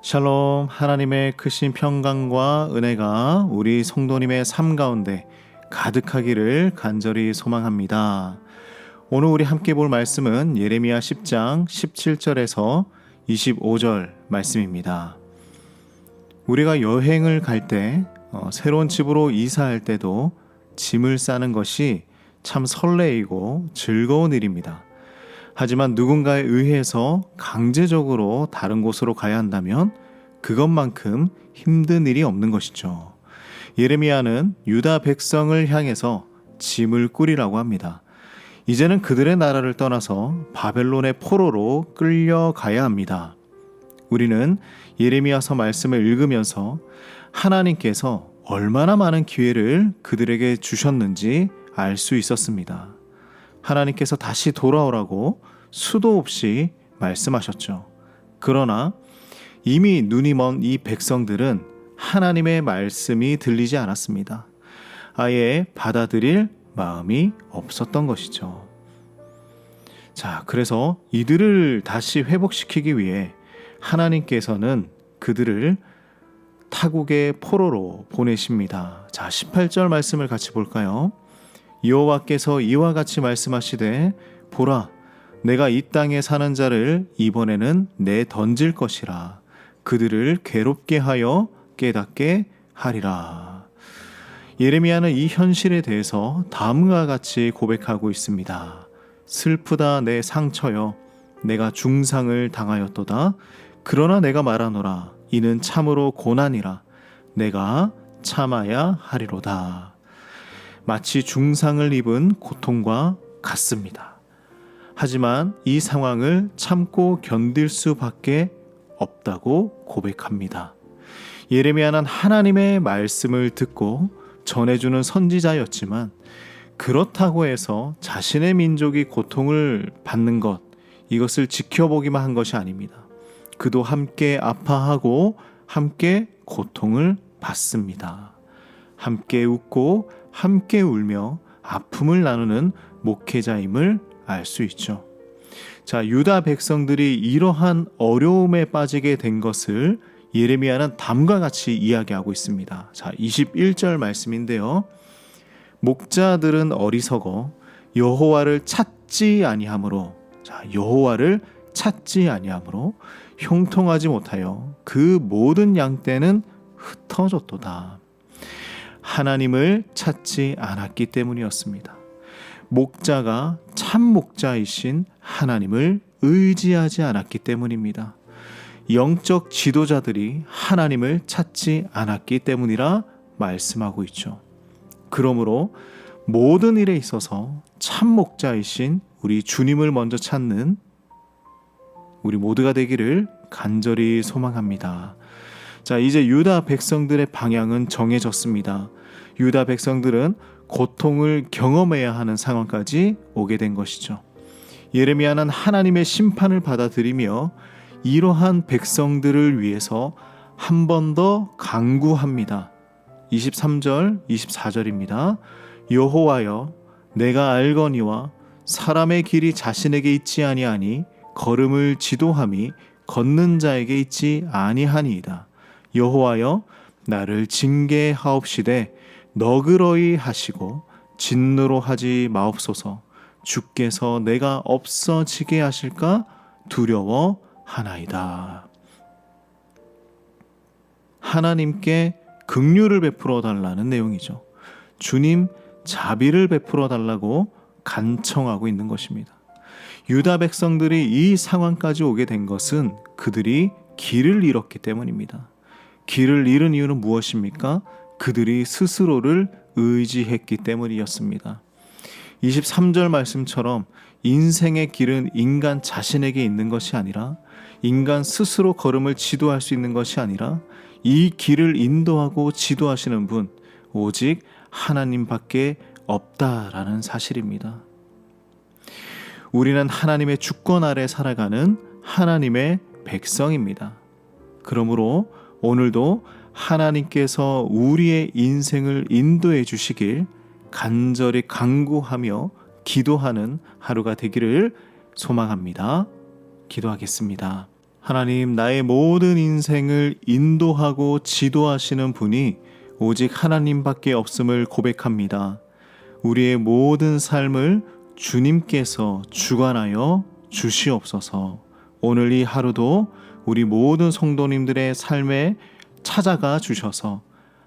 샬롬, 하나님의 크신 평강과 은혜가 우리 성도님의 삶 가운데 가득하기를 간절히 소망합니다. 오늘 우리 함께 볼 말씀은 예레미야 10장 17절에서 25절 말씀입니다. 우리가 여행을 갈 때, 새로운 집으로 이사할 때도 짐을 싸는 것이 참 설레이고 즐거운 일입니다. 하지만 누군가에 의해서 강제적으로 다른 곳으로 가야 한다면 그것만큼 힘든 일이 없는 것이죠. 예레미야는 유다 백성을 향해서 짐을 꾸리라고 합니다. 이제는 그들의 나라를 떠나서 바벨론의 포로로 끌려가야 합니다. 우리는 예레미야서 말씀을 읽으면서 하나님께서 얼마나 많은 기회를 그들에게 주셨는지 알 수 있었습니다. 하나님께서 다시 돌아오라고 수도 없이 말씀하셨죠. 그러나 이미 눈이 먼 이 백성들은 하나님의 말씀이 들리지 않았습니다. 아예 받아들일 마음이 없었던 것이죠. 자, 그래서 이들을 다시 회복시키기 위해 하나님께서는 그들을 타국의 포로로 보내십니다. 자, 18절 말씀을 같이 볼까요? 여호와께서 이와 같이 말씀하시되 보라, 내가 이 땅에 사는 자를 이번에는 내던질 것이라. 그들을 괴롭게 하여 깨닫게 하리라. 예레미야는 이 현실에 대해서 다음과 같이 고백하고 있습니다. 슬프다 내 상처여, 내가 중상을 당하였도다. 그러나 내가 말하노라, 이는 참으로 고난이라. 내가 참아야 하리로다. 마치 중상을 입은 고통과 같습니다. 하지만 이 상황을 참고 견딜 수밖에 없다고 고백합니다. 예레미야는 하나님의 말씀을 듣고 전해주는 선지자였지만 그렇다고 해서 자신의 민족이 고통을 받는 것, 이것을 지켜보기만 한 것이 아닙니다. 그도 함께 아파하고 함께 고통을 받습니다. 함께 웃고 함께 울며 아픔을 나누는 목회자임을 알 수 있죠. 자, 유다 백성들이 이러한 어려움에 빠지게 된 것을 예레미야는 다음과 같이 이야기하고 있습니다. 자, 21절 말씀인데요. 목자들은 어리석어 여호와를 찾지 아니하므로, 자, 여호와를 찾지 아니하므로 형통하지 못하여 그 모든 양떼는 흩어졌도다. 하나님을 찾지 않았기 때문이었습니다. 목자가 참 목자이신 하나님을 의지하지 않았기 때문입니다. 영적 지도자들이 하나님을 찾지 않았기 때문이라 말씀하고 있죠. 그러므로 모든 일에 있어서 참 목자이신 우리 주님을 먼저 찾는 우리 모두가 되기를 간절히 소망합니다. 자, 이제 유다 백성들의 방향은 정해졌습니다. 유다 백성들은 고통을 경험해야 하는 상황까지 오게 된 것이죠. 예레미야는 하나님의 심판을 받아들이며 이러한 백성들을 위해서 한 번 더 간구합니다. 23절, 24절입니다. 여호와여, 내가 알거니와 사람의 길이 자신에게 있지 아니하니 걸음을 지도함이 걷는 자에게 있지 아니하니이다. 여호와여, 나를 징계하옵시되 너그러이 하시고 진노로 하지 마옵소서. 주께서 내가 없어지게 하실까 두려워하나이다. 하나님께 긍휼을 베풀어 달라는 내용이죠. 주님 자비를 베풀어 달라고 간청하고 있는 것입니다. 유다 백성들이 이 상황까지 오게 된 것은 그들이 길을 잃었기 때문입니다. 길을 잃은 이유는 무엇입니까? 그들이 스스로를 의지했기 때문이었습니다. 23절 말씀처럼 인생의 길은 인간 자신에게 있는 것이 아니라, 인간 스스로 걸음을 지도할 수 있는 것이 아니라, 이 길을 인도하고 지도하시는 분 오직 하나님밖에 없다라는 사실입니다. 우리는 하나님의 주권 아래 살아가는 하나님의 백성입니다. 그러므로 오늘도 하나님께서 우리의 인생을 인도해 주시길 간절히 간구하며 기도하는 하루가 되기를 소망합니다. 기도하겠습니다. 하나님, 나의 모든 인생을 인도하고 지도하시는 분이 오직 하나님밖에 없음을 고백합니다. 우리의 모든 삶을 주님께서 주관하여 주시옵소서. 오늘 이 하루도 우리 모든 성도님들의 삶에 찾아가 주셔서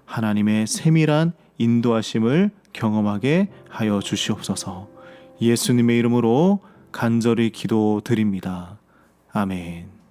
하나님의 세밀한 인도하심을 경험하게 하여 주시옵소서. 예수님의 이름으로 간절히 기도드립니다. 아멘.